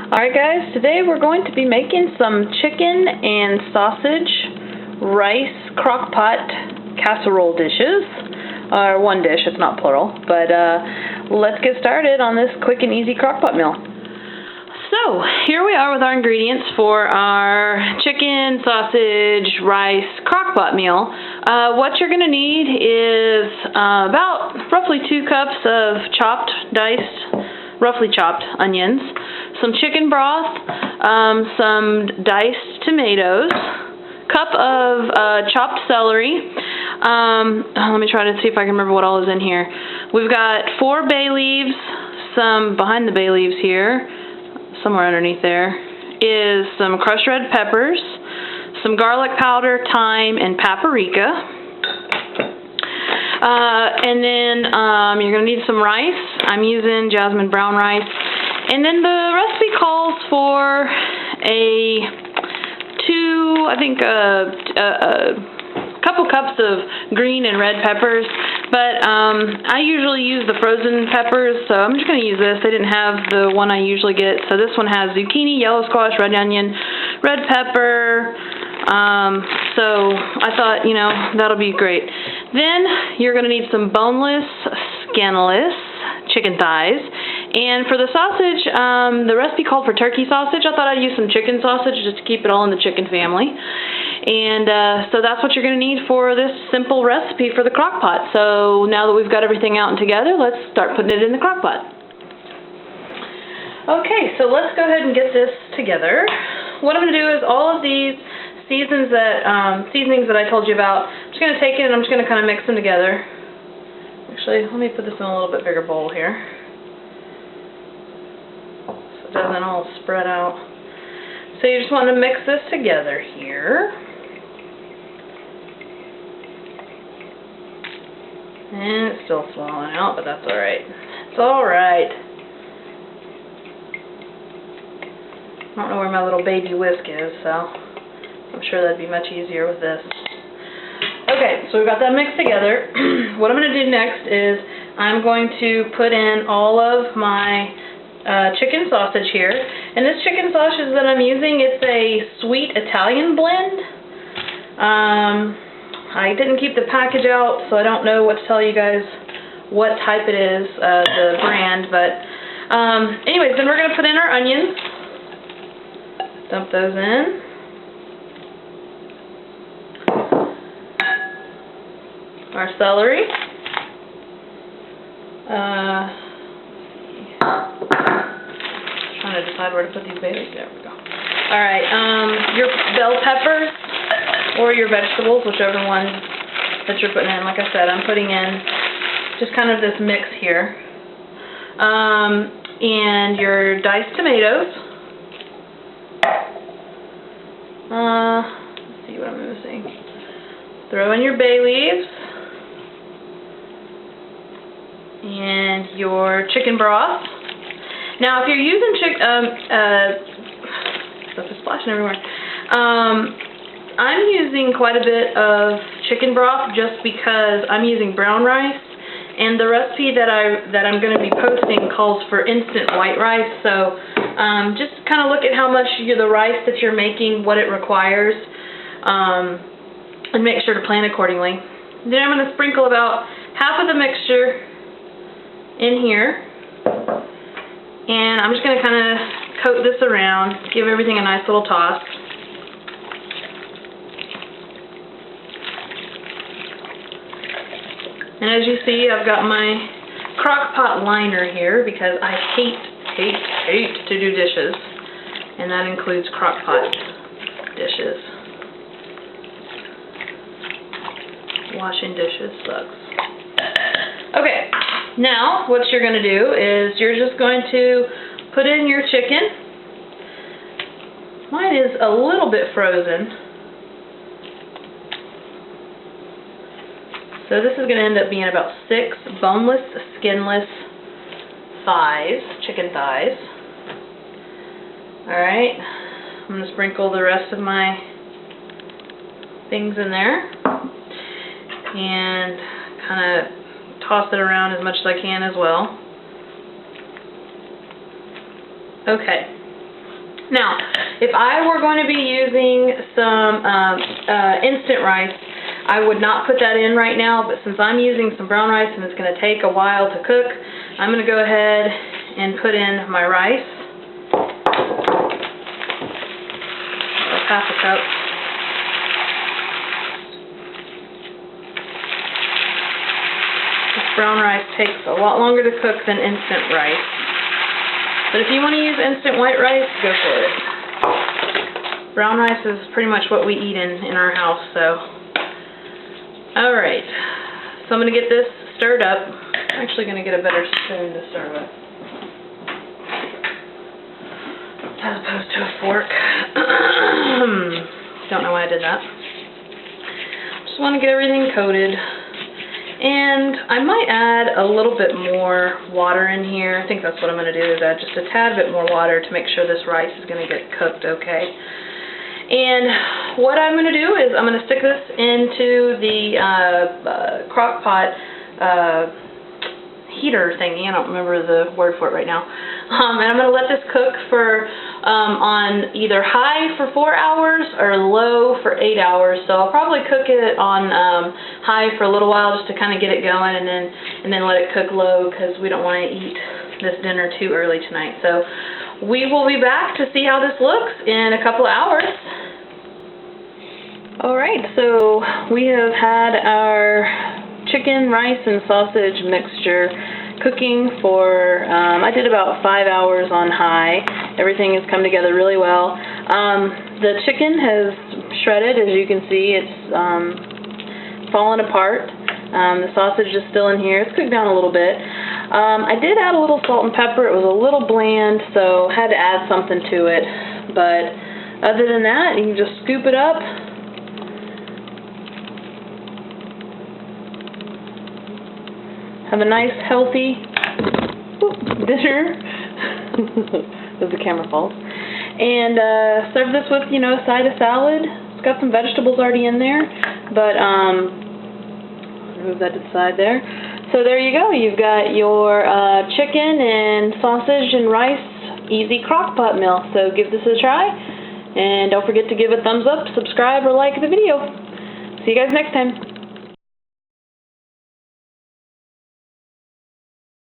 Alright guys, today we're going to be making some chicken and sausage rice crockpot casserole dishes. Or one dish, it's not plural. But let's get started on this quick and easy crockpot meal. So, here we are with our ingredients for our chicken, sausage, rice crockpot meal. What you're going to need is about roughly 2 cups of roughly chopped onions, some chicken broth, some diced tomatoes, cup of chopped celery. Let me try to see if I can remember what all is in here. We've got 4 bay leaves, some behind the bay leaves here, somewhere underneath there, is some crushed red peppers, some garlic powder, thyme, and paprika. And then you're going to need some rice. I'm using jasmine brown rice. And then the recipe calls for a couple cups of green and red peppers. But I usually use the frozen peppers, so I'm just going to use this. They didn't have the one I usually get. So this one has zucchini, yellow squash, red onion, red pepper. So I thought, that'll be great. Then you're going to need some boneless, skinless chicken thighs. And for the sausage, the recipe called for turkey sausage. I thought I'd use some chicken sausage just to keep it all in the chicken family. And so that's what you're going to need for this simple recipe for the crock pot. So now that we've got everything out and together, let's start putting it in the crock pot. Okay, so let's go ahead and get this together. What I'm going to do is all of these seasonings that I told you about, I'm just going to take it and I'm just going to kind of mix them together. Actually, let me put this in a little bit bigger bowl here so it doesn't all spread out. So you just want to mix this together here. And it's still swallowing out, but that's alright. It's alright. I don't know where my little baby whisk is, so I'm sure that'd be much easier with this. Okay, so we've got that mixed together. What I'm going to do next is I'm going to put in all of my chicken sausage here. And this chicken sausage that I'm using, it's a sweet Italian blend. I didn't keep the package out, so I don't know what to tell you guys what type it is, the brand. But anyways, then we're going to put in our onions. Dump those in. Our celery. Trying to decide where to put these babies. There we go. Alright, your bell peppers or your vegetables, whichever one that you're putting in. Like I said, I'm putting in just kind of this mix here. And your diced tomatoes. Let's see what I'm missing. Throw in your bay leaves. And your chicken broth. Now, if you're using stuff is splashing everywhere. I'm using quite a bit of chicken broth just because I'm using brown rice, and the recipe that I'm going to be posting calls for instant white rice. So just kind of look at how much the rice that you're making, what it requires, and make sure to plan accordingly. Then I'm going to sprinkle about half of the mixture in here, and I'm just going to kind of coat this around, give everything a nice little toss. And as you see, I've got my crock pot liner here because I hate to do dishes, and that includes crock pot dishes. Washing dishes sucks. Okay. Now, what you're going to do is you're just going to put in your chicken. Mine is a little bit frozen. So this is going to end up being about 6 boneless, skinless thighs, chicken thighs. Alright, I'm going to sprinkle the rest of my things in there. And kind of toss it around as much as I can as well. Okay. Now, if I were going to be using some instant rice, I would not put that in right now, but since I'm using some brown rice and it's going to take a while to cook, I'm going to go ahead and put in my rice. Half a cup. This brown rice takes a lot longer to cook than instant rice. But if you want to use instant white rice, go for it. Brown rice is pretty much what we eat in our house, so. Alright, so I'm going to get this stirred up. I'm actually going to get a better spoon to stir with, as opposed to a fork. Don't know why I did that. Just want to get everything coated. And I might add a little bit more water in here. I think that's what I'm going to do, is add just a tad bit more water to make sure this rice is going to get cooked okay. And what I'm going to do is I'm going to stick this into the Crockpot heater thingy. I don't remember the word for it right now. And I'm going to let this cook for on either high for 4 hours or low for 8 hours. So I'll probably cook it on high for a little while just to kind of get it going, and then let it cook low, because we don't want to eat this dinner too early tonight. So we will be back to see how this looks in a couple of hours. Alright, so we have had our chicken, rice, and sausage mixture cooking for, I did about 5 hours on high. Everything has come together really well. The chicken has shredded, as you can see. It's fallen apart. The sausage is still in here. It's cooked down a little bit. I did add a little salt and pepper. It was a little bland, so had to add something to it. But other than that, you can just scoop it up. Have a nice, healthy dinner, as the camera falls, and serve this with, you know, a side of salad. It's got some vegetables already in there, but move that to the side there. So there you go. You've got your chicken and sausage and rice easy crockpot meal. So give this a try, and don't forget to give a thumbs up, subscribe, or like the video. See you guys next time.